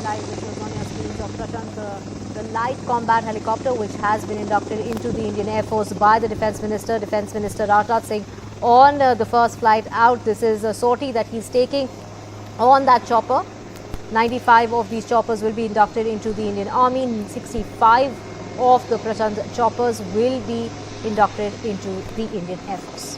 skies. This was on your screens of Prashant, the light combat helicopter which has been inducted into the Indian Air Force by the Defence Minister Rajnath Singh on the first flight out. This is a sortie that he's taking on that chopper. 95 of these choppers will be inducted into the Indian Army. 65 of the Prashant choppers will be inducted into the Indian Air Force.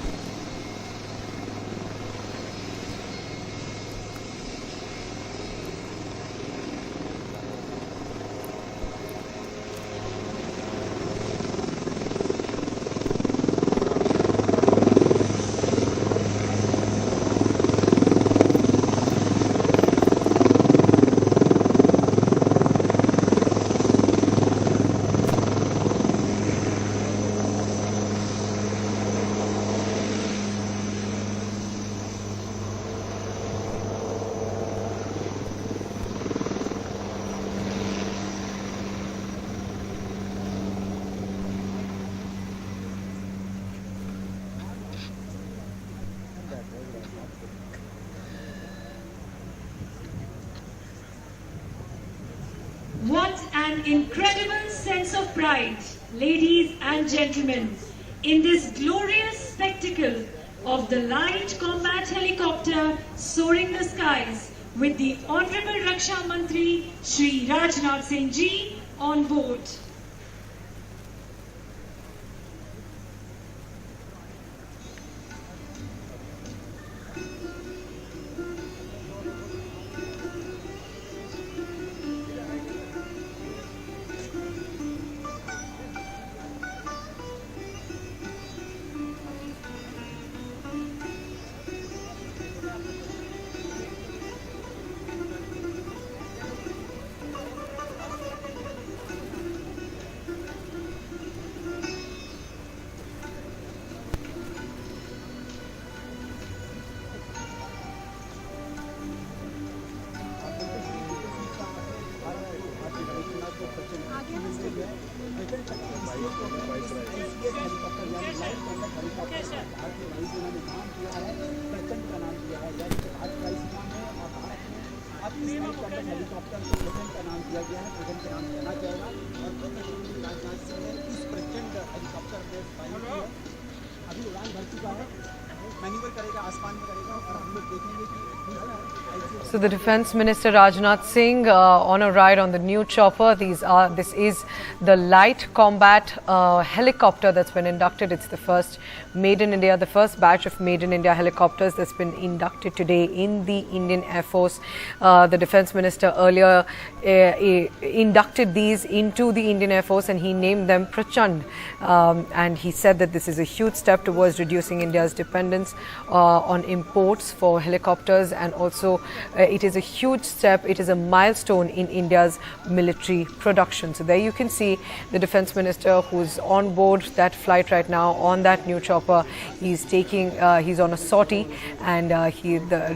What an incredible sense of pride, ladies and gentlemen, in this glorious spectacle of the light combat helicopter soaring the skies with the Honorable Raksha Mantri Shri Rajnath Singh ji on board. Helicopter को present का नाम दिया गया है, present का नाम कहना जाएगा और राजनाथ सिंह ने इस प्रेजेंट हेलीकॉप्टर को पायलट किया, अभी उड़ान भर चुका है, मैन्यूवर करेगा, आसमान में करेगा और हम लोग देखेंगे कि So the Defence Minister Rajnath Singh on a ride on the new chopper. This is the light combat helicopter that's been inducted. It's the first made in India, the first batch of made in India helicopters that's been inducted today in the Indian Air Force. The Defence Minister earlier inducted these into the Indian Air Force and he named them Prachand. And he said that this is a huge step towards reducing India's dependence on imports for helicopters, and also it is a huge step, it is a milestone in India's military production. So there you can see the Defence Minister who's on board that flight right now on that new chopper. He's on a sortie, and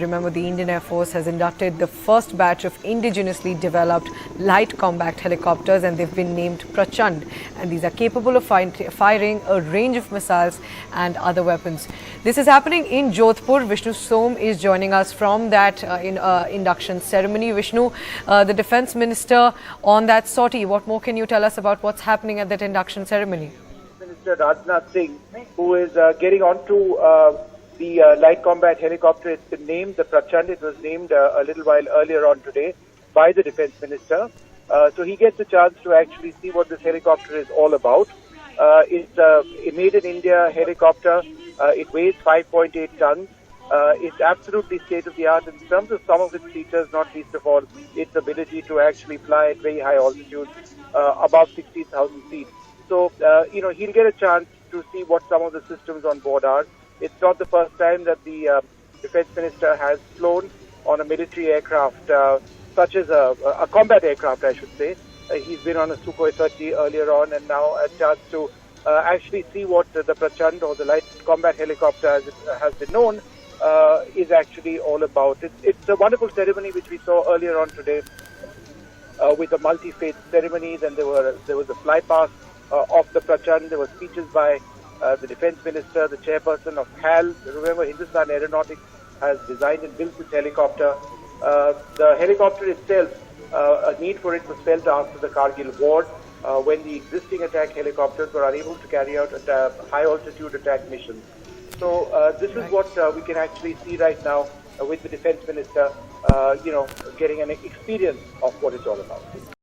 remember the Indian Air Force has inducted the first batch of indigenously developed light combat helicopters, and they've been named Prachand, and these are capable of firing a range of missiles and other weapons. This is happening in Jodhpur. Vishnu Som is joining us from that induction ceremony. Vishnu, the Defence Minister on that sortie, what more can you tell us about what's happening at that induction ceremony? Minister Rajnath Singh, who is getting onto the light combat helicopter. It's been named the Prachand. It was named a little while earlier on today by the Defence Minister. So he gets a chance to actually see what this helicopter is all about. It's a made in India helicopter. It weighs 5.8 tons. It's absolutely state-of-the-art in terms of some of its features, not least of all its ability to actually fly at very high altitudes, above 60,000 feet. So, he'll get a chance to see what some of the systems on board are. It's not the first time that the Defence Minister has flown on a military aircraft, such as a combat aircraft, I should say. He's been on a Sukhoi 30 earlier on, and now a chance to actually see what the Prachand, or the light combat helicopter as it has been known, is actually all about. It's a wonderful ceremony which we saw earlier on today with the multi-faith ceremony. Then there was a flypast of the Prachand. There were speeches by the Defence Minister, the chairperson of HAL. Remember, Hindustan Aeronautics has designed and built this helicopter. The helicopter itself A need for it was felt after the Kargil war, when the existing attack helicopters were unable to carry out high altitude attack missions. So this is what we can actually see right now with the Defence Minister, getting an experience of what it's all about.